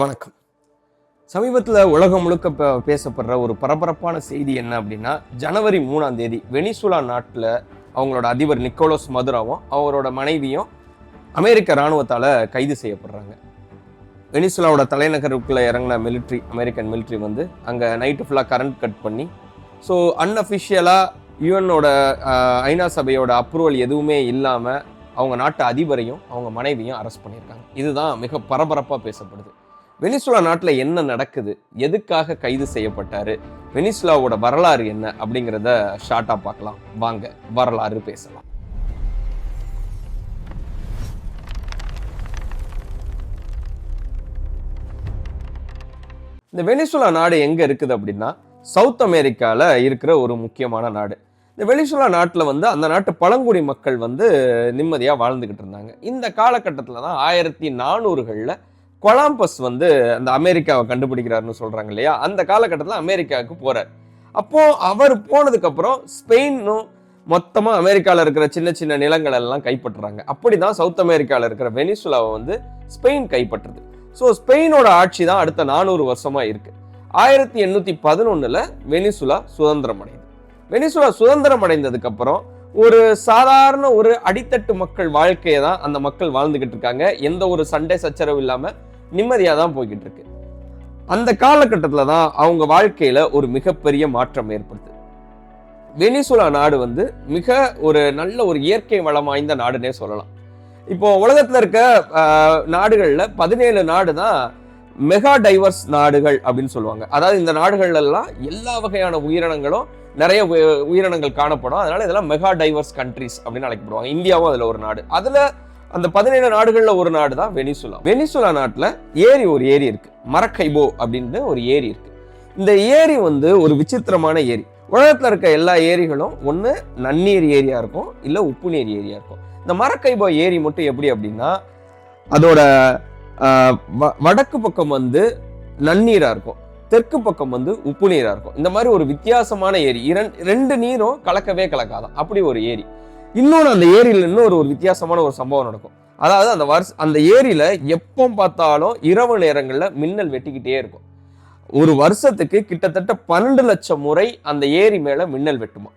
வணக்கம். சமீபத்தில் உலகம் முழுக்க பேசப்படுற ஒரு பரபரப்பான செய்தி என்ன அப்படின்னா, ஜனவரி 3ஆம் தேதி வெனிசுலா நாட்டில் அவங்களோட அதிபர் நிக்கோலஸ் மதுராவும் அவரோட மனைவியும் அமெரிக்க இராணுவத்தால் கைது செய்யப்படுறாங்க. வெனிசுலாவோட தலைநகருக்குள்ளே இறங்கின அமெரிக்கன் மிலிட்ரி வந்து அங்கே நைட்டு ஃபுல்லாக கரண்ட் கட் பண்ணி, ஸோ அன்அஃபிஷியலாக யுஎன்னோட ஐநா சபையோட அப்ரூவல் எதுவுமே இல்லாமல் அவங்க நாட்டு அதிபரையும் அவங்க மனைவியும் அரெஸ்ட் பண்ணியிருக்காங்க. இதுதான் மிக பரபரப்பாக பேசப்படுது. வெனிசுலா நாட்டில் என்ன நடக்குது, எதுக்காக கைது செய்யப்பட்டாரு, வெனிசுலாவோட வரலாறு என்ன அப்படிங்கிறத ஷார்ட்டாக பார்க்கலாம். வாங்க வரலாறு பேசலாம். இந்த வெனிசுலா நாடு எங்க இருக்குது அப்படின்னா, சவுத் அமெரிக்கால இருக்கிற ஒரு முக்கியமான நாடு. இந்த வெனிசுலா நாட்டில் வந்து அந்த நாட்டு பழங்குடி மக்கள் வந்து நிம்மதியாக வாழ்ந்துகிட்டு இருந்தாங்க. இந்த காலகட்டத்தில் தான் 1400களில் கொலம்பஸ் வந்து அந்த அமெரிக்காவை கண்டுபிடிக்கிறாருன்னு சொல்றாங்க இல்லையா, அந்த காலகட்டத்தில் அமெரிக்காவுக்கு போறார். அப்போ அவர் போனதுக்கு அப்புறம் ஸ்பெயினும் மொத்தமா அமெரிக்காவில் இருக்கிற சின்ன சின்ன நிலங்கள் எல்லாம் கைப்பற்றுறாங்க. அப்படிதான் சவுத் அமெரிக்காவில் இருக்கிற வெனிசுலாவை வந்து ஸ்பெயின் கைப்பற்றுது. ஸோ ஸ்பெயினோட ஆட்சி தான் அடுத்த 400 வருஷமா இருக்கு. 1811 வெனிசுலா சுதந்திரம் அடையுது. வெனிசுலா சுதந்திரம் அடைந்ததுக்கு அப்புறம் ஒரு சாதாரண ஒரு அடித்தட்டு மக்கள் வாழ்க்கையை தான் அந்த மக்கள் வாழ்ந்துகிட்டு இருக்காங்க. எந்த ஒரு சண்டை சச்சரவு இல்லாம நிம்மதியாக தான் போய்கிட்டு இருக்கு. அந்த காலகட்டத்தில் தான் அவங்க வாழ்க்கையில ஒரு மிகப்பெரிய மாற்றம் ஏற்படுது. வெனிசுலா நாடு வந்து மிக ஒரு நல்ல ஒரு இயற்கை வளம் வாய்ந்த நாடுன்னே சொல்லலாம். இப்போ உலகத்துல இருக்க நாடுகள்ல 17 நாடு தான் மெகா டைவர்ஸ் நாடுகள் அப்படின்னு சொல்லுவாங்க. அதாவது இந்த நாடுகள் எல்லாம் எல்லா வகையான உயிரினங்களும் நிறைய உயிரினங்கள் காணப்படும். அதனால இதெல்லாம் மெகா டைவர்ஸ் கண்ட்ரிஸ் அப்படின்னு அழைக்கப்படுவாங்க. இந்தியாவும் அதுல ஒரு நாடு. அதுல அந்த 17 நாடுகள்ல ஒரு நாடு தான் வெனிசுலா. வெனிசுலா நாட்டுல ஒரு ஏரி இருக்கு, மரக்கைபோ அப்படின்னு ஒரு ஏரி இருக்கு. இந்த ஏரி வந்து ஒரு விசித்திரமான ஏரி. உலகத்துல இருக்க எல்லா ஏரிகளும் ஒண்ணு நன்னீர் ஏரியா இருக்கும், இல்ல உப்பு நீர் ஏரியா இருக்கும். இந்த மரக்கைபோ ஏரி மட்டும் எப்படி அப்படின்னா, அதோட வடக்கு பக்கம் வந்து நன்னீரா இருக்கும், தெற்கு பக்கம் வந்து உப்பு நீரா இருக்கும். இந்த மாதிரி ஒரு வித்தியாசமான ஏரி. ரெண்டு நீரும் கலக்கவே கலக்காதான், அப்படி ஒரு ஏரி. இன்னொன்று, அந்த ஏரியில இன்னொரு வித்தியாசமான ஒரு சம்பவம் நடக்கும். அதாவது அந்த ஏரியில எப்போ பார்த்தாலும் இரவு நேரங்கள்ல மின்னல் வெட்டிக்கிட்டே இருக்கும். ஒரு வருஷத்துக்கு கிட்டத்தட்ட 12 லட்சம் முறை அந்த ஏரி மேல மின்னல் வெட்டுமா.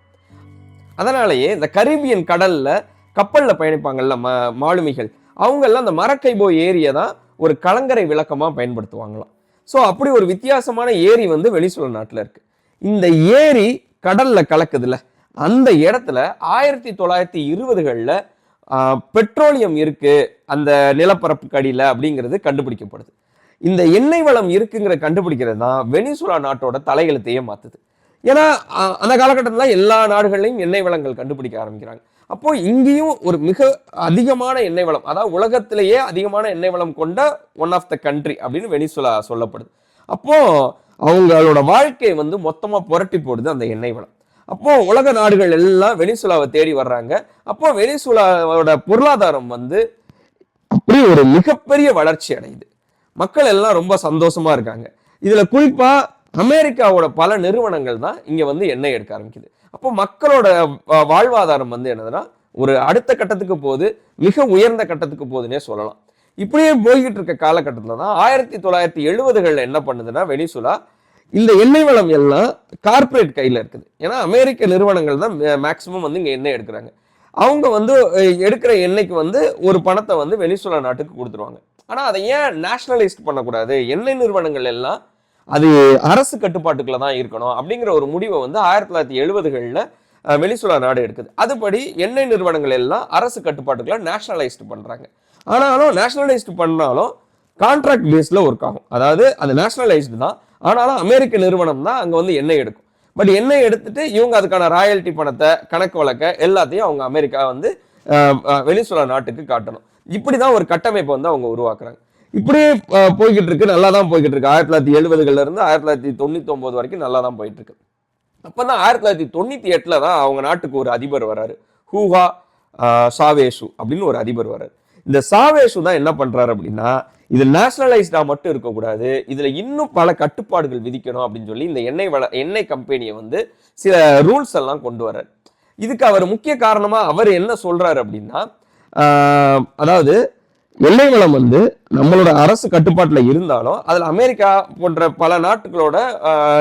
அதனாலேயே இந்த கரீபியன் கடல்ல கப்பல்ல பயணிப்பாங்கல்ல மாலுமிகள், அவங்க எல்லாம் அந்த மரக்கைபோ ஏரியை தான் ஒரு கலங்கரை விளக்கமா பயன்படுத்துவாங்களாம். ஸோ அப்படி ஒரு வித்தியாசமான ஏரி வந்து வெனிசுலா நாட்டில் இருக்கு. இந்த ஏரி கடல்ல கலக்குதுல, அந்த இடத்துல 1920களில் பெட்ரோலியம் இருக்கு அந்த நிலப்பரப்புக்கு அடியில் அப்படிங்கிறது கண்டுபிடிக்கப்படுது. இந்த எண்ணெய் வளம் இருக்குங்கிற கண்டுபிடிக்கிறது தான் வெனிசுலா நாட்டோட தலையெழுத்தையே மாத்துது. ஏன்னா அந்த காலகட்டத்தில் எல்லா நாடுகள்லையும் எண்ணெய் வளங்கள் கண்டுபிடிக்க ஆரம்பிக்கிறாங்க. அப்போ இங்கேயும் ஒரு மிக அதிகமான எண்ணெய் வளம், அதாவது உலகத்திலேயே அதிகமான எண்ணெய் வளம் கொண்ட ஒன் ஆஃப் த கண்ட்ரி அப்படின்னு வெனிசுலா சொல்லப்படுது. அப்போ அவங்களோட வாழ்க்கையை வந்து மொத்தமா புரட்டி போடுது அந்த எண்ணெய் வளம். அப்போ உலக நாடுகள் எல்லாம் வெனிசுலாவை தேடி வர்றாங்க. அப்போ வெனிசுலாவோட பொருளாதாரம் வந்து அப்படி ஒரு மிகப்பெரிய வளர்ச்சி அடையுது. மக்கள் எல்லாம் ரொம்ப சந்தோஷமா இருக்காங்க. இதுல குறிப்பா அமெரிக்காவோட பல நிறுவனங்கள் தான் இங்க வந்து எண்ணெய் எடுக்க ஆரம்பிக்குது. அப்போ மக்களோட வாழ்வாதாரம் வந்து என்னதுன்னா ஒரு அடுத்த கட்டத்துக்கு போகுது, மிக உயர்ந்த கட்டத்துக்கு போகுதுன்னே சொல்லலாம். இப்படியே போய்கிட்டு இருக்க காலகட்டத்தில் தான் 1970களில் என்ன பண்ணுதுன்னா, வெனிசுலா இந்த எண்ணெய் வளம் எல்லாம் கார்பரேட் கையில் இருக்குது. ஏன்னா அமெரிக்க நிறுவனங்கள் தான் மேக்சிமம் வந்து இங்கே எண்ணெய் எடுக்கிறாங்க. அவங்க வந்து எடுக்கிற எண்ணெய்க்கு வந்து ஒரு பணத்தை வந்து வெனிசுலா நாட்டுக்கு கொடுத்துருவாங்க. ஆனால் அதை ஏன் நேஷனலைஸ்ட் பண்ணக்கூடாது, எண்ணெய் நிறுவனங்கள் எல்லாம் அது அரசு கட்டுப்பாட்டுக்குள்ள தான் இருக்கணும் அப்படிங்கிற ஒரு முடிவை வந்து 1970களில் வெனிசுலா நாடு எடுக்குது. அதுபடி எண்ணெய் நிறுவனங்கள் எல்லாம் அரசு கட்டுப்பாட்டுக்குள்ள நேஷனலைஸ்ட் பண்றாங்க. ஆனாலும் நேஷனலைஸ்ட் பண்ணாலும் கான்ட்ராக்ட் பேஸ்ல ஒர்க் ஆகும். அதாவது அது நேஷனலைஸ்டு தான், ஆனாலும் அமெரிக்க நிறுவனம் தான் அங்க வந்து எண்ணெய் எடுக்கும். பட் எண்ணெய் எடுத்துட்டு இவங்க அதுக்கான ராயல்டி பணத்தை, கணக்கு வழக்க எல்லாத்தையும் அவங்க அமெரிக்கா வந்து வெனிசுலா நாட்டுக்கு காட்டணும். இப்படிதான் ஒரு கட்டமைப்பை வந்து அவங்க உருவாக்குறாங்க. இப்படியே போய்கிட்டு இருக்கு, நல்லா தான் போய்கிட்டு இருக்கு. 1970களில் இருந்து 1999 வரைக்கும் நல்லா தான் போயிட்டு இருக்கு. அப்பதான் 1998ல தான் அவங்க நாட்டுக்கு ஒரு அதிபர் வராரு, ஹூகோ சாவேசு அப்படின்னு ஒரு அதிபர் வராரு. இந்த சாவேசு தான் என்ன பண்றாரு அப்படின்னா, இது நேஷனலைஸ்டா மட்டும் இருக்கக்கூடாது, இதுல இன்னும் பல கட்டுப்பாடுகள் விதிக்கணும் அப்படின்னு சொல்லி இந்த எண்ணெய் கம்பெனியை வந்து சில ரூல்ஸ் எல்லாம் கொண்டு வர்றாரு. இதுக்கு அவர் முக்கிய காரணமா அவர் என்ன சொல்றாரு அப்படின்னா, அதாவது எண்ணெய் வளம் வந்து நம்மளோட அரசு கட்டுப்பாட்டுல இருந்தாலும் அதுல அமெரிக்கா போன்ற பல நாட்டுகளோட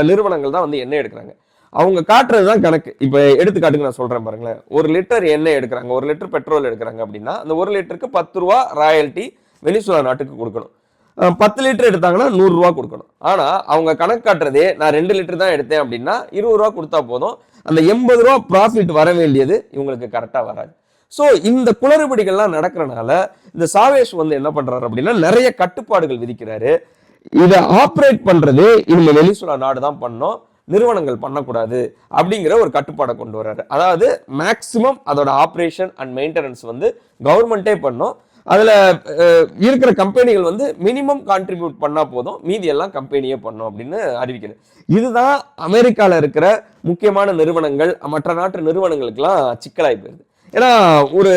நிறுவனங்கள் தான் வந்து எண்ணெய் எடுக்கிறாங்க. அவங்க காட்டுறதுதான் கணக்கு. இப்ப எடுத்துக்காட்டுக்கு நான் சொல்றேன் பாருங்களேன். 1 லிட்டர் எண்ணெய் எடுக்கிறாங்க, 1 லிட்டர் பெட்ரோல் எடுக்கிறாங்க அப்படின்னா அந்த 1 லிட்டருக்கு 10 ரூபா ராயல்டி வெனிசுலா நாட்டுக்கு கொடுக்கணும். 10 லிட்டர் எடுத்தாங்கன்னா 100 ரூபா கொடுக்கணும். ஆனா அவங்க கணக்கு காட்டுறதே நான் 2 லிட்டர் தான் எடுத்தேன் அப்படின்னா 20 ரூபா கொடுத்தா போதும். அந்த 80 ரூபா ப்ராஃபிட் வர வேண்டியது இவங்களுக்கு கரெக்டா வராது. ஸோ இந்த குளறுபடிகள்லாம் நடக்கிறனால இந்த சாவேஸ் வந்து என்ன பண்றாரு அப்படின்னா நிறைய கட்டுப்பாடுகள் விதிக்கிறாரு. இதை ஆப்ரேட் பண்றது இவங்க வெனிசுலா நாடு தான் பண்ணோம், நிறுவனங்கள் பண்ணக்கூடாது அப்படிங்கிற ஒரு கட்டுப்பாடை கொண்டு வர்றாரு. அதாவது மேக்சிமம் அதோட ஆப்ரேஷன் அண்ட் மெயின்டெனன்ஸ் வந்து கவர்மெண்டே பண்ணும். அதுல இருக்கிற கம்பெனிகள் வந்து மினிமம் கான்ட்ரிபியூட் பண்ணா போதும், மீதி எல்லாம் கம்பெனியே பண்ணும் அப்படின்னு அறிவிக்கிறது. இதுதான் அமெரிக்கால இருக்கிற முக்கியமான நிறுவனங்கள் மற்ற நாட்டு நிறுவனங்களுக்கெல்லாம் சிக்கலாய் போயிருது. ஏன்னா ஒரு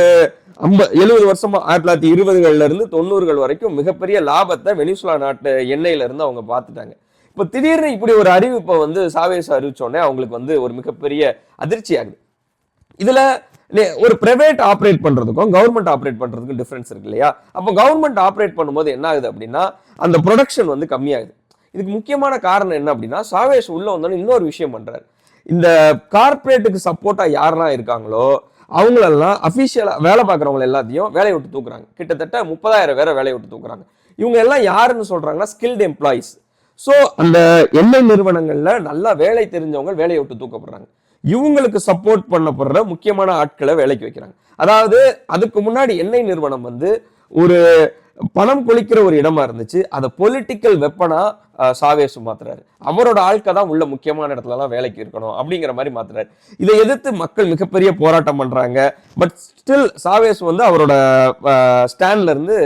70 வருஷமா 1920கள்ல இருந்து 90கள் வரைக்கும் மிகப்பெரிய லாபத்தை வெனிசுலா நாட்டு எண்ணெயில இருந்து அவங்க பார்த்துட்டாங்க. இப்போ திடீர்னு இப்படி ஒரு அறிவிப்பை வந்து சாவேஸ் அறிவிச்சோடனே அவங்களுக்கு வந்து ஒரு மிகப்பெரிய அதிர்ச்சி ஆகுது. இதுல ஒரு பிரைவேட் ஆப்ரேட் பண்றதுக்கும் கவர்மெண்ட் ஆப்ரேட் பண்றதுக்கும் டிஃபரன்ஸ் இருக்கு இல்லையா? அப்போ கவர்மெண்ட் ஆப்ரேட் பண்ணும்போது என்ன ஆகுது அப்படின்னா அந்த ப்ரொடக்ஷன் வந்து கம்மியாகுது. இதுக்கு முக்கியமான காரணம் என்ன அப்படின்னா சாவேஸ் உள்ள வந்தோன்னு இன்னொரு விஷயம் பண்றாரு. இந்த கார்பரேட்டுக்கு சப்போர்ட்டா யாரெல்லாம் இருக்காங்களோ அவங்களெல்லாம் அபிஷியலா வேலை பார்க்குறவங்க எல்லாத்தையும் வேலையை விட்டு தூக்குறாங்க. கிட்டத்தட்ட 30,000 பேரை வேலையை விட்டு தூக்குறாங்க. இவங்க எல்லாம் யாருன்னு சொல்றாங்கன்னா ஸ்கில்டு எம்ப்ளாயிஸ். ஸோ அந்த எண்ணெய் நிறுவனங்கள்ல நல்லா வேலை தெரிஞ்சவங்க வேலையை விட்டு தூக்கப்படுறாங்க. இவங்களுக்கு சப்போர்ட் பண்ணப்படுற முக்கியமான ஆட்களை வேலைக்கு வைக்கிறாங்க. அதாவது அதுக்கு முன்னாடி எண்ணெய் நிறுவனம் வந்து ஒரு பணம் கொளிக்கிற ஒரு இடமா இருந்துச்சு. அதை பொலிட்டிக்கல் வெப்பனா சாவேஸ் மாத்துறாரு. அவரோட ஆட்கள் தான் உள்ள முக்கியமான இடத்துல எல்லாம் வேலைக்கு இருக்கணும் அப்படிங்கிற மாதிரி மாத்துறாரு. இதை எதிர்த்து மக்கள் மிகப்பெரிய போராட்டம் பண்றாங்க. பட் ஸ்டில் சாவேஸ் வந்து அவரோட ஸ்டாண்ட்ல இருந்து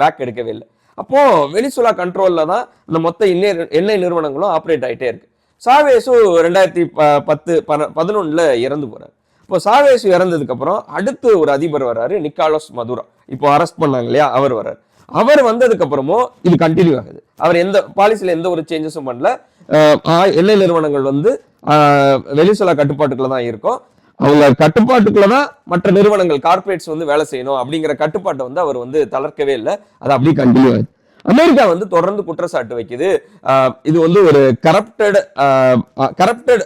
பேக் எடுக்கவே இல்லை. அப்போ வெனிசுலா கண்ட்ரோல்ல தான் இந்த மொத்த எண்ணெய் நிறுவனங்களும் ஆப்ரேட் ஆகிட்டே இருக்கு. சாவேஸு 2011 இறந்து போறாரு. இப்போ சாவேஸ் இறந்ததுக்கு அப்புறம் அடுத்து ஒரு அதிபர் வர்றாரு, நிக்காலஸ் மதுரா. இப்போ அரெஸ்ட் பண்ணாங்க இல்லையா, அவர் வர்றாரு. அவர் வந்ததுக்கு அப்புறமும் இது கண்டினியூ ஆகுது. அவர் எந்த பாலிசியில எந்த ஒரு சேஞ்சஸும் பண்ணல. எண்ணெய் நிறுவனங்கள் வந்து வெனிசுலா கட்டுப்பாட்டுக்குள்ள தான் இருக்கும். அவங்க கட்டுப்பாட்டுக்குள்ள தான் மற்ற நிறுவனங்கள் கார்பரேட்ஸ் வந்து வேலை செய்யணும் அப்படிங்கிற கட்டுப்பாட்டை வந்து அவர் வந்து தளர்க்கவே இல்லை. அது அப்படியே கண்டினியூ ஆகுது. அமெரிக்கா வந்து தொடர்ந்து குற்றச்சாட்டு வைக்குது. இது வந்து ஒரு கரப்டட்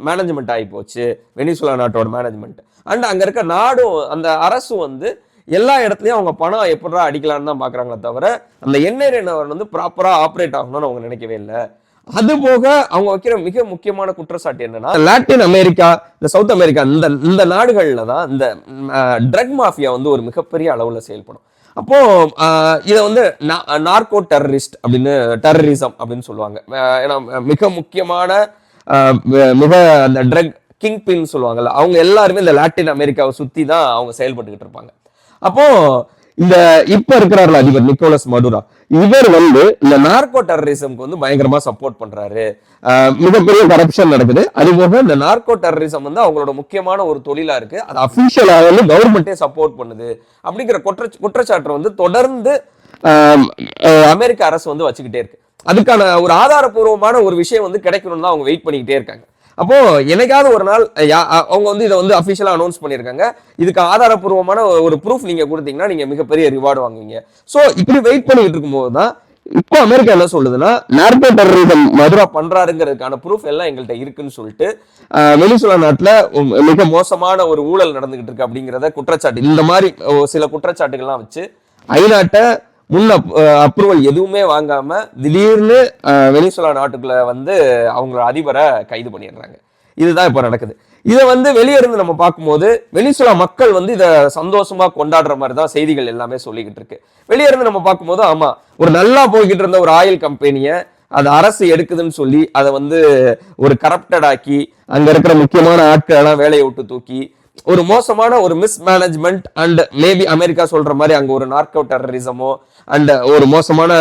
மேனேஜ்மெண்ட் ஆகி போச்சு வெனிசுலா நாட்டோட மேனேஜ்மெண்ட். அண்ட் அங்க இருக்க நாடும் அந்த அரசும் வந்து எல்லா இடத்துலயும் அவங்க பணம் எப்படா அடிக்கலான்னு தான் பாக்குறாங்களே தவிர அந்த எண்ணெய் நிறுவனம் வந்து ப்ராப்பரா ஆப்ரேட் ஆகணும்னு அவங்க நினைக்கவே இல்லை. அது போக அவங்க வைக்கிற மிக முக்கியமான குற்றச்சாட்டு என்னன்னா லாட்டின் அமெரிக்கா, இந்த சவுத் அமெரிக்கா, இந்த நாடுகள்ல தான் இந்த ட்ரக் மாஃபியா வந்து ஒரு மிகப்பெரிய அளவுல செயல்படும். அப்போ இதை வந்து நார்கோ டெரரிசம் அப்படின்னு சொல்லுவாங்க. ஏன்னா மிக முக்கியமான மிக அந்த ட்ரக் கிங் பின் சொல்லுவாங்கல்ல, அவங்க எல்லாருமே இந்த லாட்டின் அமெரிக்காவை சுத்தி தான் அவங்க செயல்பட்டுக்கிட்டு இருப்பாங்க. அப்போ இந்த இப்ப இருக்கிறார்கள் அதிபர் நிக்கோலஸ் மடுரா, இவர் வந்து இந்த நார்கோ டெரரிசம்க்கு வந்து பயங்கரமா சப்போர்ட் பண்றாரு. மிகப்பெரிய கரப்ஷன் நடக்குது. அது போக இந்த நார்கோ டெரரிசம் வந்து அவங்களோட முக்கியமான ஒரு தொழிலா இருக்கு. அது அபிஷியலாக வந்து கவர்மெண்டே சப்போர்ட் பண்ணுது அப்படிங்கிற குற்றச்சாட்டு வந்து தொடர்ந்து அமெரிக்க அரசு வந்து வச்சுக்கிட்டே இருக்கு. அதுக்கான ஒரு ஆதாரபூர்வமான ஒரு விஷயம் வந்து கிடைக்கணும்னு தான் அவங்க வெயிட் பண்ணிக்கிட்டே இருக்காங்க. அப்போ என்னைக்காவது ஒரு நாள் அவங்க வந்து இதை வந்து அபிஷியலா அனௌன்ஸ் பண்ணியிருக்காங்க. இதுக்கு ஆதாரப்பூர்வமான ஒரு ப்ரூஃப் நீங்க கொடுத்தீங்கன்னா நீங்க மிகப்பெரிய ரிவார்டு வாங்குவீங்க. ஸோ இப்படி வெயிட் பண்ணிட்டு இருக்கும்போது தான் இப்போ அமெரிக்கா என்ன சொல்லுதுன்னா நார்கோ டெரரிசம் மதுரா பண்றாருங்கிறதுக்கான ப்ரூஃப் எல்லாம் எங்கள்கிட்ட இருக்குன்னு சொல்லிட்டு வெனிசுலா நாட்டுல மிக மோசமான ஒரு ஊழல் நடந்துகிட்டு இருக்கு அப்படிங்கிறத குற்றச்சாட்டு, இந்த மாதிரி சில குற்றச்சாட்டுகள்லாம் வச்சு ஐநாட்டை முன் அப்ரூவல் எதுவுமே வாங்காம திடீர்னு வெனிசுலா நாட்டுக்குள்ள வந்து அவங்களோட அதிபரை கைது பண்ணிடுறாங்க. இதுதான் இப்ப நடக்குது. இதை வந்து வெளியே இருந்து நம்ம பார்க்கும்போது வெனிசுலா மக்கள் வந்து இதை சந்தோஷமா கொண்டாடுற மாதிரி தான் செய்திகள் எல்லாமே சொல்லிக்கிட்டு இருக்கு. வெளியே இருந்து நம்ம பார்க்கும்போது ஆமா, ஒரு நல்லா போய்கிட்டு இருந்த ஒரு ஆயில் கம்பெனியை அது அரசு எடுக்குதுன்னு சொல்லி அதை வந்து ஒரு கரப்டட் ஆக்கி அங்க இருக்கிற முக்கியமான ஆட்கள் எல்லாம் வேலையை விட்டு தூக்கி ஒரு மோசமான ஒரு மிஸ்மேனேஜ்மெண்ட் அண்ட் மேபி அமெரிக்கா சொல்ற மாதிரி அங்க ஒரு நார்கோ டெரரிசமோ அண்ட் ஒரு மோசமான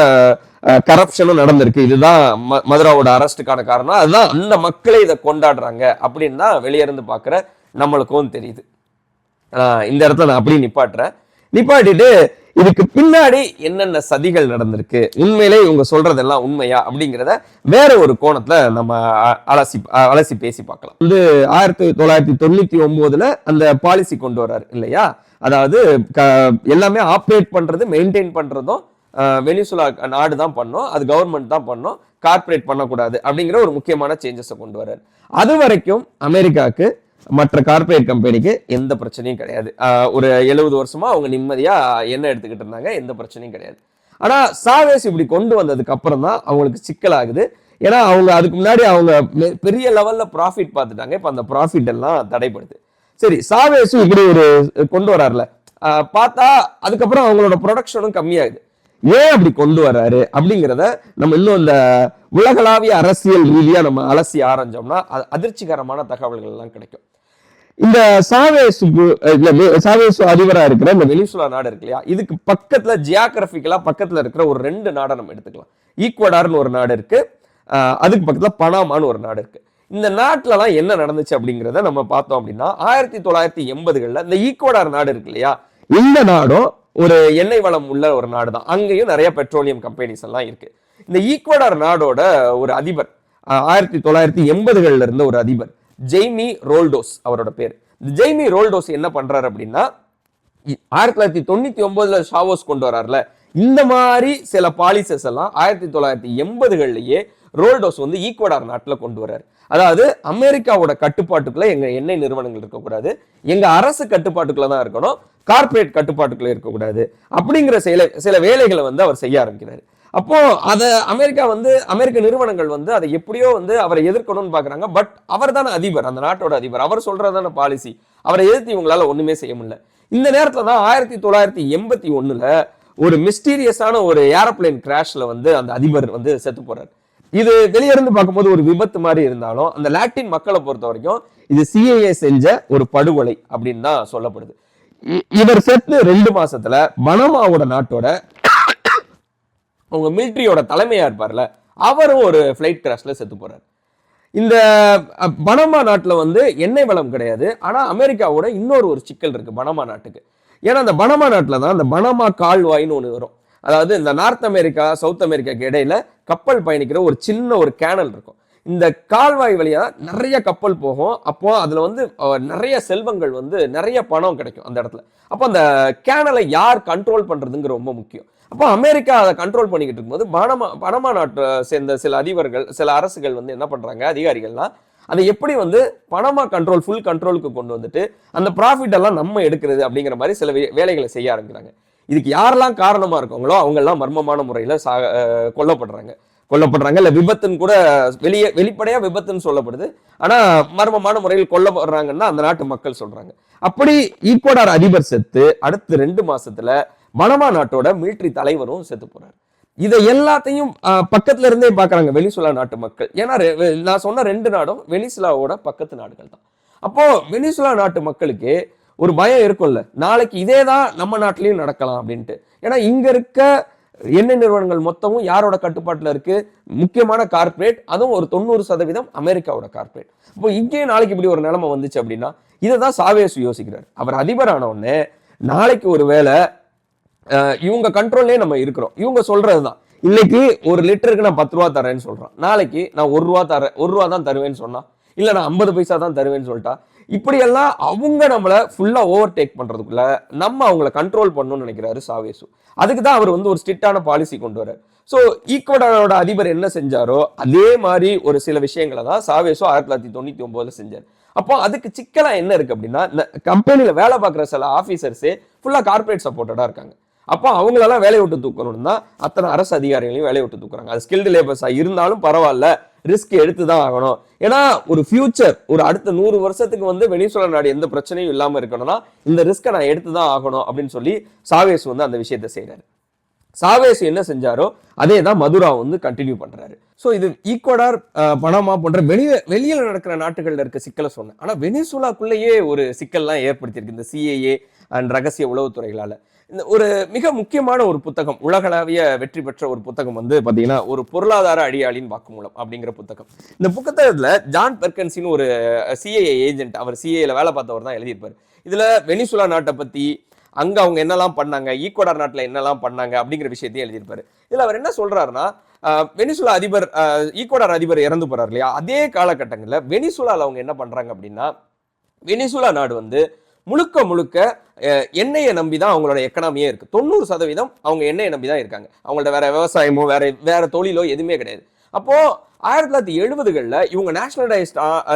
கரப்ஷனும் நடந்திருக்கு. இதுதான் மதுராவோட அரெஸ்டுக்கான காரணம். அதுதான் அந்த மக்களே இதை கொண்டாடுறாங்க அப்படின்னு தான் வெளியே இருந்து பாக்குற நம்மளுக்கும் தெரியுது. இந்த இடத்துல நான் அப்படியே நிப்பாட்டிட்டு இதுக்கு பின்னாடி என்னென்ன சதிகள் நடந்திருக்கு, உண்மையிலே இவங்க சொல்றதெல்லாம் உண்மையா அப்படிங்கிறத வேற ஒரு கோணத்துல நம்ம அலசி பேசி பார்க்கலாம். வந்து 1999 அந்த பாலிசி கொண்டு வர்றாரு இல்லையா, அதாவது எல்லாமே ஆப்ரேட் பண்றது மெயின்டைன் பண்றதும் வெனிசுலா நாடு தான் பண்ணும், அது கவர்மெண்ட் தான் பண்ணும், கார்பரேட் பண்ணக்கூடாது அப்படிங்கிற ஒரு முக்கியமான சேஞ்சஸை கொண்டு வர்றாரு. அது வரைக்கும் அமெரிக்காவுக்கு மற்ற கார்பரேட் கம்பெனிக்கு எந்த பிரச்சனையும் கிடையாது. ஒரு 70 வருஷமா அவங்க நிம்மதியா எண்ணெய் எடுத்துக்கிட்டு இருந்தாங்க, எந்த பிரச்சனையும் கிடையாது. ஆனா சாவேஸ் இப்படி கொண்டு வந்ததுக்கு அப்புறம் தான் அவங்களுக்கு சிக்கலாகுது. ஏன்னா அவங்க அதுக்கு முன்னாடி அவங்க பெரிய லெவல்ல ப்ராஃபிட் பார்த்துட்டாங்க, இப்ப அந்த ப்ராஃபிட் எல்லாம் தடைப்படுது. சரி, சாவேஸ் இப்படி ஒரு கொண்டு வராருல, பார்த்தா அதுக்கப்புறம் அவங்களோட ப்ரொடக்ஷனும் கம்மியாகுது. ஏன் அப்படி கொண்டு வர்றாரு அப்படிங்கிறத நம்ம இன்னும் இந்த உலகளாவிய அரசியல் ரீதியா நம்ம அலசி ஆரஞ்சோம்னா அதிர்ச்சிகரமான தகவல்கள் எல்லாம் கிடைக்கும். இந்த சாவேசு அதிபரா இருக்கிற இந்த வெனிசுலா நாடு இருக்கு இல்லையா, இதுக்கு பக்கத்துல ஜியாகிரபிக்கலா பக்கத்துல இருக்கிற ஒரு 2 நாடை நம்ம எடுத்துக்கலாம். ஈக்குவடார்னு ஒரு நாடு இருக்கு, அதுக்கு பக்கத்துல பனாமான்னு ஒரு நாடு இருக்கு. இந்த நாட்டுல எல்லாம் என்ன நடந்துச்சு அப்படிங்கிறத நம்ம பார்த்தோம் அப்படின்னா 1980களில் இந்த ஈக்குவடார் நாடு இருக்கு இல்லையா, இந்த நாடும் ஒரு எண்ணெய் வளம் உள்ள ஒரு நாடு தான். அங்கேயும் நிறைய பெட்ரோலியம் கம்பெனிஸ் எல்லாம் இருக்கு. இந்த ஈக்குவடார் நாடோட ஒரு அதிபர் 1980களில் இருந்த ஒரு அதிபர் ஜெய்மி ரோல்டோஸ் அவரோட பேர். ஜெய்மி ரோல்டோஸ் என்ன பண்றாரு அப்படின்னா 1999ல ஷாவோஸ் கொண்டு வர்றாருல, இந்த மாதிரி சில பாலிசஸ் எல்லாம் 1980களிலேயே ரோல்டோஸ் வந்து ஈக்குவடார் நாட்டுல கொண்டு வர்றாரு. அதாவது அமெரிக்காவோட கட்டுப்பாட்டுக்குள்ள எங்க எண்ணெய் நிறுவனங்கள் இருக்கக்கூடாது, எங்க அரசு கட்டுப்பாட்டுக்குள்ள தான் இருக்கணும், கார்பரேட் கட்டுப்பாட்டுக்குள்ள இருக்கக்கூடாது அப்படிங்கிற சில வேலைகளை வந்து அவர் செய்ய ஆரம்பிக்கிறாரு. அப்போ அதை அமெரிக்க நிறுவனங்கள் வந்து அதை எப்படியோ வந்து அவரை எதிர்க்கணும்னு பாக்குறாங்க. பட் அவர் தானே அதிபர், அந்த நாட்டோட அதிபர், அவர் சொல்றதான பாலிசி, அவரை எதிர்த்து இவங்களால ஒண்ணுமே செய்ய முடியல. இந்த நேரத்துல தான் 1981ல ஒரு மிஸ்டீரியஸான ஒரு ஏரோப்ளேன் கிராஷ்ல வந்து அந்த அதிபர் வந்து செத்து போறாரு. இது வெளியிருந்து பார்க்கும்போது ஒரு விபத்து மாதிரி இருந்தாலும் அந்த லாட்டின் மக்களை பொறுத்த வரைக்கும் இது சிஐஏ செஞ்ச ஒரு படுகொலை அப்படின்னு தான் சொல்லப்படுது. இவர் செத்து 2 மாசத்துல பனமாவோட நாட்டோட அவங்க மிலிட்ரியோட தலைமையா இருப்பார்ல, அவரும் ஒரு பிளைட் கிராஷ்ல செத்து போறாரு. இந்த பனமா நாட்டுல வந்து எண்ணெய் வளம் கிடையாது, ஆனா அமெரிக்காவோட இன்னொரு சிக்கல் இருக்கு பனமா நாட்டுக்கு. ஏன்னா அந்த பனமா நாட்டுல தான் அந்த பனமா கால்வாய்னு ஒண்ணு வரும். அதாவது இந்த நார்த் அமெரிக்கா சவுத் அமெரிக்காக்கு இடையில கப்பல் பயணிக்கிற ஒரு சின்ன ஒரு கேனல் இருக்கும். இந்த கால்வாய் வழியா நிறைய கப்பல் போகும். அப்போ அதுல வந்து நிறைய செல்வங்கள் வந்து நிறைய பணம் கிடைக்கும் அந்த இடத்துல. அப்போ அந்த கேனலை யார் கண்ட்ரோல் பண்றதுங்கிற ரொம்ப முக்கியம். அப்போ அமெரிக்கா அதை கண்ட்ரோல் பண்ணிக்கிட்டு இருக்கும்போது பனமா நாட்டை சேர்ந்த சில அதிபர்கள் சில அரசுகள் வந்து என்ன பண்றாங்க, அதிகாரிகள்லாம் அதை எப்படி வந்து பனமா கண்ட்ரோல் ஃபுல் கண்ட்ரோலுக்கு கொண்டு வந்துட்டு அந்த ப்ராஃபிட் எல்லாம் நம்ம எடுக்கிறது அப்படிங்கிற மாதிரி சில வேலைகளை செய்ய ஆரம்பிக்கிறாங்க. இதுக்கு யாரெல்லாம் காரணமா இருக்காங்களோ அவங்க எல்லாம் மர்மமான முறையில கொல்லப்படுறாங்க இல்ல விபத்துன்னு கூட வெளிப்படையா விபத்துன்னு சொல்லப்படுது. ஆனா மர்மமான முறையில் கொல்லப்படுறாங்கன்னா அந்த நாட்டு மக்கள் சொல்றாங்க. அப்படி ஈக்குவடார் அதிபர் செத்து அடுத்து 2 மாசத்துல பனமா நாட்டோட மிலிட்ரி தலைவரும் செத்து போறாரு. இதை எல்லாத்தையும் பக்கத்துல இருந்தே பாக்குறாங்க வெனிசுலா நாட்டு மக்கள். ஏன்னா நான் சொன்ன 2 நாடும் வெனிசுலாவோட பக்கத்து நாடுகள் தான். அப்போ வெனிசுலா நாட்டு மக்களுக்கு ஒரு பயம் இருக்கும்ல, நாளைக்கு இதே தான் நம்ம நாட்டிலையும் நடக்கலாம் அப்படின்ட்டு. ஏன்னா இங்க இருக்க எண்ணெய் நிறுவனங்கள் மொத்தமும் யாரோட கட்டுப்பாட்டுல இருக்கு, முக்கியமான கார்பரேட், அதுவும் ஒரு 90% அமெரிக்காவோட கார்பரேட். இப்போ இங்கேயும் நாளைக்கு இப்படி ஒரு நிலைமை வந்துச்சு அப்படின்னா இதை தான் சாவேஸ் யோசிக்கிறார். அவர் அதிபரான உடனே நாளைக்கு ஒரு வேளை இவங்க கண்ட்ரோல்லே நம்ம இருக்கிறோம், இவங்க சொல்றதுதான் இன்னைக்கு 1 லிட்டருக்கு நான் 10 ரூபா தரேன்னு சொல்றான், நாளைக்கு நான் 1 ரூபா தான் தருவேன்னு சொன்னா, இல்ல நான் 50 பைசா தான் தருவேன்னு சொல்லிட்டா, இப்படியெல்லாம் அவங்க நம்மளை ஃபுல்லா ஓவர் டேக் பண்றதுக்குள்ள நம்ம அவங்களை கண்ட்ரோல் பண்ணணும்னு நினைக்கிறாரு சாவேசு. அதுக்கு தான் அவர் வந்து ஒரு ஸ்ட்ரிக்டான பாலிசி கொண்டு வர்றாரு. ஸோ ஈக்குவடாரோட அதிபர் என்ன செஞ்சாரோ அதே மாதிரி ஒரு சில விஷயங்களை தான் சாவேசோ 1999ல செஞ்சார். அப்போ அதுக்கு சிக்கலா என்ன இருக்கு அப்படின்னா, இந்த கம்பெனியில வேலை பார்க்குற சில ஆஃபீஸர்ஸே ஃபுல்லா கார்பரேட் சப்போர்ட்டடா இருக்காங்க. அப்போ அவங்களெல்லாம் வேலையை விட்டு தூக்கணும் தான் அத்தனை அரசு அதிகாரிகளையும் வேலையை விட்டு தூக்குறாங்க. அது ஸ்கில்டு லேபர்ஸா இருந்தாலும் பரவாயில்ல, ரிஸ்க் எடுத்து தான் ஆகணும். ஏன்னா ஒரு ஃபியூச்சர், ஒரு அடுத்த 100 வருஷத்துக்கு வந்து வெனிசுலா நாடு எந்த பிரச்சனையும் இல்லாம இருக்கணும்னா இந்த ரிஸ்கை நான் எடுத்து தான் ஆகணும் அப்படின்னு சொல்லி சாவேஸ் வந்து அந்த விஷயத்தை செய்யறாரு. சாவேஸ் என்ன செஞ்சாரோ அதே தான் மதுரா வந்து கண்டினியூ பண்றாரு. ஸோ இது ஈக்குவடார், பனாமா போன்ற வெளியில நடக்கிற நாட்டுகள்ல இருக்க சிக்கலை சொன்னேன். ஆனா வெனிசுலாக்குள்ளேயே ஒரு சிக்கல்லாம் ஏற்படுத்தியிருக்கு இந்த சிஏஏ அண்ட் ரகசிய உளவுத்துறைகளால. இந்த ஒரு மிக முக்கியமான ஒரு புத்தகம், உலகளாவிய வெற்றி பெற்ற ஒரு புத்தகம் வந்து பாத்தீங்கன்னா ஒரு பொருளாதார அடியாளின் வாக்குமூலம் அப்படிங்கிற புத்தகம். இந்த புத்தகத்துல ஜான் பெர்கன்ஸின்னு ஒரு சிஏஏ ஏஜென்ட், அவர் சிஏஏல வேலை பார்த்தவர் தான் எழுதியிருப்பாரு. இதுல வெனிசுலா நாட்டை பத்தி, அங்க அவங்க என்னெல்லாம் பண்ணாங்க, ஈக்குவடார் நாட்டுல என்னெல்லாம் பண்ணாங்க அப்படிங்கிற விஷயத்தையும் எழுதியிருப்பாரு. இதுல அவர் என்ன சொல்றாருன்னா, வெனிசுலா அதிபர், ஈக்குவடார் அதிபர் இறந்து போறாரு இல்லையா, அதே காலகட்டங்களில் வெனிசுலால அவங்க என்ன பண்றாங்க அப்படின்னா, வெனிசுலா நாடு வந்து முழுக்க முழுக்க எண்ணெயை நம்பி தான் அவங்களோட எக்கனாமியே இருக்கு. 90% அவங்க எண்ணெயை நம்பி தான் இருக்காங்க. அவங்கள்ட்ட வேற விவசாயமோ வேற தொழிலோ எதுவுமே கிடையாது. அப்போ 1970களில் இவங்க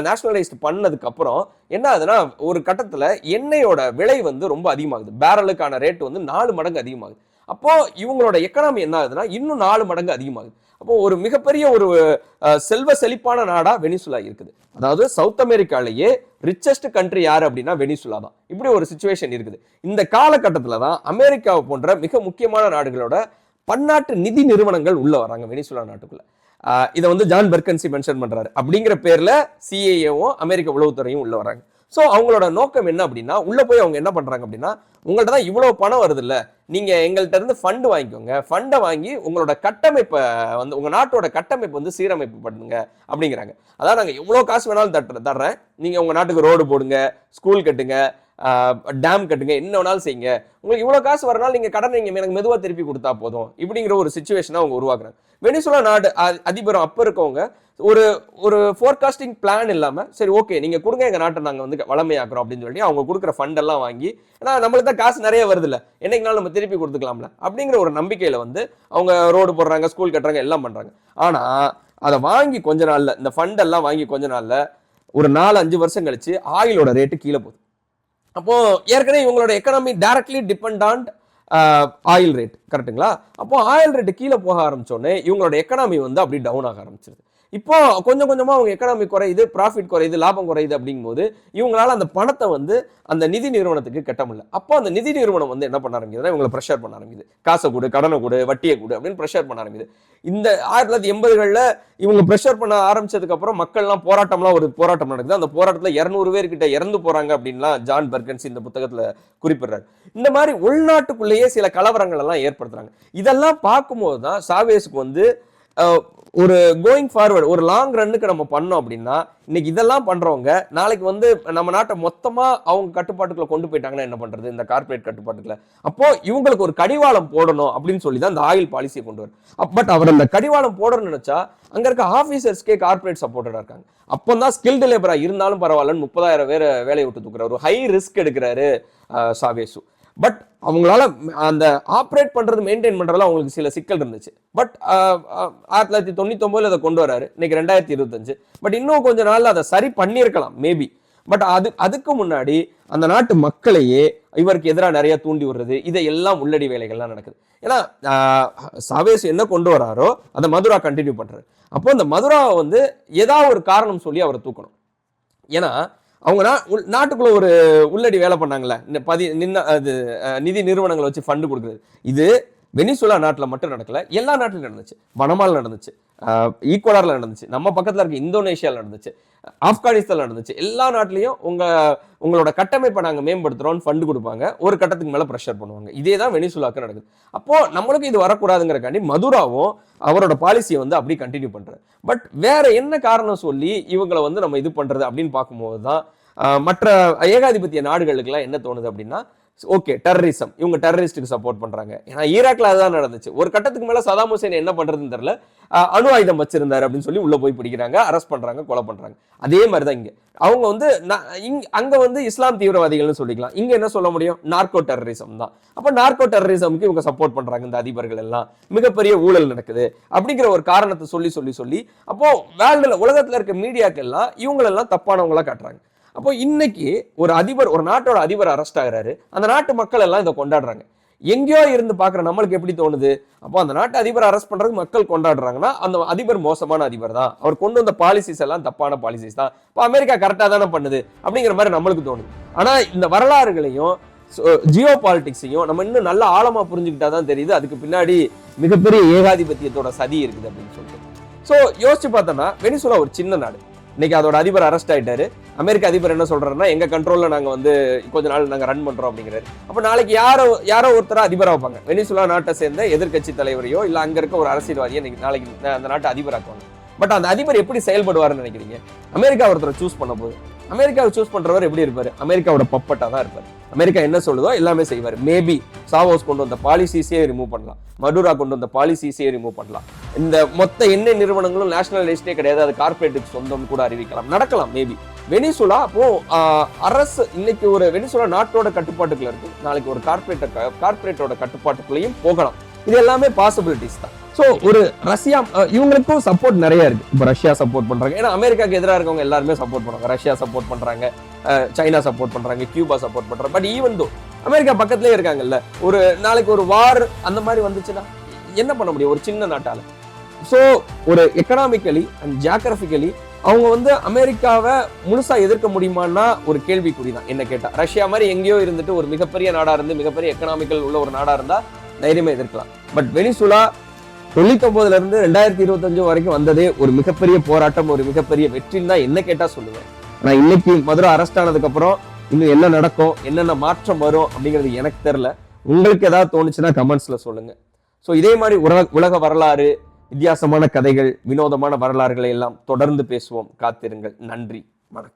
நேஷனலைஸ்ட் பண்ணதுக்கு அப்புறம் என்ன ஆகுதுன்னா, ஒரு கட்டத்துல எண்ணெயோட விலை வந்து ரொம்ப அதிகமாகுது. பேரலுக்கான ரேட் வந்து 4 மடங்கு அதிகமாகுது. அப்போ இவங்களோட எக்கனாமி என்ன ஆகுதுன்னா இன்னும் 4 மடங்கு அதிகமாகுது. அப்போ ஒரு மிகப்பெரிய ஒரு செல்வ செழிப்பான நாடா வெனிசுலா இருக்குது. அதாவது சவுத் அமெரிக்காலேயே ரிச்சஸ்ட் கண்ட்ரி யாரு அப்படின்னா வெனிசுலா தான். இப்படி ஒரு சிச்சுவேஷன் இருக்குது. இந்த காலகட்டத்துல தான் அமெரிக்காவை போன்ற மிக முக்கியமான நாடுகளோட பன்னாட்டு நிதி நிறுவனங்கள் உள்ள வராங்க வெனிசுலா நாட்டுக்குள்ள. இதை வந்து ஜான் பெர்கன்சி மென்ஷன் பண்றாரு. அப்படிங்கிற பேர்ல சிஏஏவும் அமெரிக்க உளவுத்துறையும் உள்ள வராங்க. ஸோ அவங்களோட நோக்கம் என்ன அப்படின்னா, உள்ள போய் அவங்க என்ன பண்றாங்க அப்படின்னா, உங்கள்ட்ட தான் இவ்வளவு பணம் வருது இல்ல, நீங்க எங்கள்கிட்ட இருந்து ஃபண்ட் வாங்கிக்கோங்க, ஃபண்டை வாங்கி உங்களோட கட்டமைப்பை வந்து உங்க நாட்டோட கட்டமைப்பு வந்து சீரமைப்பு பண்ணுங்க அப்படிங்கிறாங்க. அதான் நாங்க எவ்வளவு காசு வேணாலும் தர்றேன், நீங்க உங்க நாட்டுக்கு ரோடு போடுங்க, ஸ்கூல் கட்டுங்க, டேம் கட்டுங்க, என்ன வேணாலும் செய்யுங்க, உங்களுக்கு இவ்வளவு காசு வரனால நீங்க கடன் நீங்க எனக்கு மெதுவா திருப்பி கொடுத்தா போதும், இப்படிங்கிற ஒரு சிச்சுவேஷனை அவங்க உருவாக்குறாங்க. வெனிசுலா நாடு அதிபரும் அப்ப இருக்கவங்க ஒரு ஒரு ஃபோர்காஸ்டிங் பிளான் இல்லாம, சரி ஓகே நீங்க கொடுங்க, எங்க நாட்டை நாங்க வந்து வளமையாக்குறோம் அப்படின்னு சொல்லி அவங்க கொடுக்குற ஃபண்ட் எல்லாம் வாங்கி, ஏன்னா நம்மளுக்கு தான் காசு நிறைய வருது இல்ல, என்னைக்குனாலும் நம்ம திருப்பி கொடுத்துக்கலாம்ல அப்படிங்கிற ஒரு நம்பிக்கையில வந்து அவங்க ரோடு போடுறாங்க, ஸ்கூல் கட்டுறாங்க, எல்லாம் பண்றாங்க. ஆனா அதை வாங்கி கொஞ்ச நாள்ல, இந்த ஃபண்ட் எல்லாம் வாங்கி கொஞ்ச நாள்ல ஒரு 4-5 வருஷம் கழிச்சு ஆயிலோட ரேட்டு கீழே போகுது. அப்போ ஏற்கனவே இவங்களோட economy directly depend on oil rate, கரெக்டுங்களா? அப்போ ஆயில் ரேட்டு கீழே போக ஆரம்பிச்சோடனே இவங்களோட எக்கனாமி வந்து அப்படி டவுன் ஆக ஆரம்பிச்சிருது. இப்போ கொஞ்சம் கொஞ்சமா அவங்க எக்கனாமி குறையுது, ப்ராஃபிட் குறையுது, லாபம் குறையுது. அப்படிங்கும் போது இவங்களால அந்த பணத்தை வந்து அந்த நிதி நிறுவனத்துக்கு கட்ட முடியல. அப்போ அந்த நிதி நிறுவனம் வந்து என்ன பண்ண ஆரம்பிக்குதுன்னா, இவங்களை ப்ரெஷர் பண்ண ஆரம்பிக்குது, காசை கொடு, கடனை கொடு, வட்டியை கொடு அப்படின்னு ப்ரெஷர் பண்ண ஆரம்பிக்குது. இந்த 1980களில் இவங்க ப்ரெஷர் பண்ண ஆரம்பிச்சதுக்கு அப்புறம் மக்கள்லாம் ஒரு போராட்டம் நடக்குது. அந்த போராட்டத்தில் 200 பேர்கிட்ட இறந்து போறாங்க அப்படின்லாம் ஜான் பெர்கன்சி இந்த புத்தகத்துல குறிப்பிடுறாரு. இந்த மாதிரி உள்நாட்டுக்குள்ளேயே சில கலவரங்கள் எல்லாம் ஏற்படுத்துறாங்க. இதெல்லாம் பார்க்கும்போது தான் சாவேஸுக்கு வந்து ஒரு கோயிங் ஃபார்வர்டு, ஒரு லாங் ரன்னுக்கு நம்ம பண்ணோம் அப்படின்னா, இன்னைக்கு இதெல்லாம் பண்றவங்க நாளைக்கு வந்து நம்ம நாட்டை மொத்தமா அவங்க கட்டுப்பாட்டுக்குள்ள கொண்டு போயிட்டாங்கன்னா என்ன பண்றது, இந்த கார்பரேட் கட்டுப்பாட்டுக்குள்ள. அப்போ இவங்களுக்கு ஒரு கடிவாளம் போடணும் அப்படின்னு சொல்லி தான் இந்த ஆயில் பாலிசியை கொண்டு வரும். பட் அவர் அந்த கடிவாளம் போடணும்னு நினைச்சா அங்க இருக்க ஆபீசர்ஸ்க்கே கார்பரேட் சப்போர்ட்டடா இருக்காங்க. அப்போதான் ஸ்கில்டு லேபரா இருந்தாலும் பரவாயில்லன்னு 30,000 பேரை வேலையை விட்டு தூக்குறாரு. ஒரு ஹை ரிஸ்க் எடுக்கிறாரு சாவேசு. பட் அவங்களால அந்த ஆப்ரேட் பண்றது, மெயின்டைன் பண்றதுல அவங்களுக்கு சில சிக்கல் இருந்துச்சு. பட் 1999 அதை கொண்டு வராரு, இன்னைக்கு 2025. பட் இன்னும் கொஞ்ச நாள்ல அதை சரி பண்ணியிருக்கலாம் மேபி. பட் அதுக்கு முன்னாடி அந்த நாட்டு மக்களையே இவருக்கு எதிராக நிறைய தூண்டி விடுறது, இதை எல்லாம் உள்ளடி வேலைகள்லாம் நடக்குது. ஏன்னா சாவேஸ் என்ன கொண்டு வராரோ அதை மதுரா கண்டினியூ பண்றாரு. அப்போ அந்த மதுராவை வந்து ஏதாவது ஒரு காரணம் சொல்லி அவரை தூக்கணும். ஏன்னா அவங்க நாட்டுக்குள்ள ஒரு உள்ளடி வேலை பண்ணாங்கல்ல, நிதி நிறுவனங்களை வச்சு ஃபண்டு கொடுக்குறது. இது வெனிசுலா நாட்டில் மட்டும் நடக்கல, எல்லா நாட்டிலும் நடந்துச்சு. பனமால் நடந்துச்சு, ஈக்குவடார்ல நடந்துச்சு, நம்ம பக்கத்துல இருக்க இந்தோனேஷியாவில் நடந்துச்சு, ஆப்கானிஸ்தான் நடந்துச்சு. எல்லா நாட்டிலையும் உங்களோட கட்டமைப்பை நாங்கள் மேம்படுத்துறோம்னு ஃபண்டு கொடுப்பாங்க, ஒரு கட்டத்துக்கு மேலே ப்ரெஷர் பண்ணுவாங்க. இதே தான் வெனிசுலாக்கு நடக்குது. அப்போ நம்மளுக்கு இது வரக்கூடாதுங்கிறக்காண்டி மதுராவும் அவரோட பாலிசியை வந்து அப்படி கண்டினியூ பண்றாரு. பட் வேற என்ன காரணம் சொல்லி இவங்களை வந்து நம்ம இது பண்றது அப்படின்னு பார்க்கும்போது தான் மற்ற ஏகாதிபத்திய நாடுகளுக்கெல்லாம் என்ன தோணுது அப்படின்னா, ஓகே டெரரிசம், இவங்க டெரரிஸ்டுக்கு சப்போர்ட் பண்றாங்க. ஏன்னா ஈராக்ல அதுதான் நடந்துச்சு. ஒரு கட்டத்துக்கு மேல சதாம் ஹுசேன் என்ன பண்றதுன்னு தெரியல, அணு ஆயுதம் வச்சிருந்தாரு அப்படின்னு சொல்லி உள்ள போய் பிடிக்கிறாங்க, அரெஸ்ட் பண்றாங்க, கொலை பண்றாங்க. அதே மாதிரிதான் இங்க அவங்க வந்து அங்க வந்து இஸ்லாம் தீவிரவாதிகள்னு சொல்லிக்கலாம், இங்க என்ன சொல்ல முடியும், நார்கோ டெரரிசம் தான். அப்ப நார்கோ டெரரிசம்க்கு இவங்க சப்போர்ட் பண்றாங்க இந்த அதிபர்கள் எல்லாம், மிகப்பெரிய ஊழல் நடக்குது அப்படிங்கிற ஒரு காரணத்தை சொல்லி அப்போ வேர்ல்டுல உலகத்துல இருக்க மீடியாக்கள் எல்லாம் இவங்களெல்லாம் தப்பானவங்களா காட்டுறாங்க. அப்போ இன்னைக்கு ஒரு நாட்டோட அதிபர் அரெஸ்ட் ஆகிறாரு, அந்த நாட்டு மக்கள் எல்லாம் இதை கொண்டாடுறாங்க. எங்கேயோ இருந்து பாக்குற நம்மளுக்கு எப்படி தோணுது, அப்போ அந்த நாட்டு அதிபர் அரெஸ்ட் பண்றதுக்கு மக்கள் கொண்டாடுறாங்கன்னா அந்த அதிபர் மோசமான அதிபர் தான், அவர் கொண்டு வந்த பாலிசிஸ் எல்லாம் தப்பான பாலிசிஸ் தான், இப்போ அமெரிக்கா கரெக்டா தானே பண்ணுது அப்படிங்கிற மாதிரி நம்மளுக்கு தோணுது. ஆனா இந்த வரலாறுகளையும் ஜியோ பாலிடிக்ஸையும் நம்ம இன்னும் நல்ல ஆழமா புரிஞ்சுக்கிட்டாதான் தெரியுது அதுக்கு பின்னாடி மிகப்பெரிய ஏகாதிபத்தியத்தோட சதி இருக்குது அப்படின்னு சொல்லிட்டு. ஸோ யோசிச்சு பார்த்தோம்னா வெனிசுலா ஒரு சின்ன நாடு, இன்னைக்கு அதோட அதிபர் அரெஸ்ட் ஆயிட்டாரு. அமெரிக்க அதிபர் என்ன சொல்றாருன்னா, எங்க கண்ட்ரோல்ல நாங்க வந்து கொஞ்ச நாள் நாங்க ரன் பண்றோம் அப்படிங்கிறாரு. அப்ப நாளைக்கு யாரோ ஒருத்தரா அதிபரா வைப்பாங்க, வெனிசுலா நாட்டை சேர்ந்த எதிர்கட்சி தலைவரையோ இல்ல அங்க இருக்க ஒரு அரசியல்வாதியோ நாளைக்கு அந்த நாட்டை அதிபராக்குவாங்க. பட் அந்த அதிபர் எப்படி செயல்படுவாருன்னு நினைக்கிறீங்க? அமெரிக்கா ஒருத்தரை சூஸ் பண்ண போது அமெரிக்காவை சூஸ் பண்றவர் எப்படி இருப்பாரு? அமெரிக்காவோட பப்பட்டா தான் இருப்பாரு. அமெரிக்கா என்ன சொல்லுதோ எல்லாமே செய்வார். மேபி சாவோஸ் கொண்டு வந்த பாலிசிஸே ரிமூவ் பண்ணலாம், மடுரா கொண்டு வந்த பாலிசிஸே ரிமூவ் பண்ணலாம், இந்த மொத்த எண்ணெய் நிறுவனங்களும் நேஷனலைஸ்டே கிடையாது, அது கார்பரேட்டுக்கு சொந்தம் கூட அறிவிக்கலாம், நடக்கலாம் மேபி. வெனிசுலா அப்போ அரசு இன்னைக்கு ஒரு வெனிசுலா நாட்டோட கட்டுப்பாட்டுக்குள்ள இருக்கு, நாளைக்கு ஒரு கார்பரேட்டோட கட்டுப்பாட்டுக்குள்ளேயும் போகலாம். இது எல்லாமே பாசிபிலிட்டிஸ் தான். ஸோ ஒரு ரஷ்யா இவங்களுக்கும் சப்போர்ட் நிறைய இருக்கு. இப்போ ரஷ்யா சப்போர்ட் பண்றாங்க, ஏன்னா அமெரிக்காக்கு எதிராக இருக்கவங்க எல்லாருமே சப்போர்ட் பண்றாங்க. ரஷ்யா சப்போர்ட் பண்றாங்க, சைனா சப்போர்ட் பண்றாங்க, கியூபா சப்போர்ட் பண்றாங்க. பட் ஈவன் தோ அமெரிக்கா பக்கத்துலேயே இருக்காங்கல்ல, ஒரு நாளைக்கு ஒரு வார் அந்த மாதிரி வந்துச்சுன்னா என்ன பண்ண முடியும் ஒரு சின்ன நாட்டால? ஸோ ஒரு எக்கனாமிக்கலி அண்ட் ஜியாகிரபிக்கலி அவங்க வந்து அமெரிக்காவை முழுசா எதிர்க்க முடியுமான்னா ஒரு கேள்விக்குறி தான் என்ன கேட்டா. ரஷ்யா மாதிரி எங்கேயோ இருந்துட்டு ஒரு மிகப்பெரிய நாடா இருந்து மிகப்பெரிய எக்கனாமிக்கல் உள்ள ஒரு நாடா இருந்தா தைரியமா எதிர்க்கலாம். பட் வெனிசுலா 99 இருந்து 2025 வரைக்கும் வந்ததே ஒரு மிகப்பெரிய போராட்டம், ஒரு மிகப்பெரிய வெற்றின்னு தான் என்ன கேட்டா சொல்லுவேன். நான் இன்னைக்கு மதுரை அரெஸ்ட் ஆனதுக்கு அப்புறம் இன்னும் என்ன நடக்கும், என்னென்ன மாற்றம் வரும் அப்படிங்கிறது எனக்கு தெரியல. உங்களுக்கு ஏதாவது தோணுச்சுன்னா கமெண்ட்ஸ்ல சொல்லுங்க. ஸோ இதே மாதிரி உலக வரலாறு, வித்தியாசமான கதைகள், வினோதமான வரலாறுகளை எல்லாம் தொடர்ந்து பேசுவோம். காத்திருங்கள். நன்றி.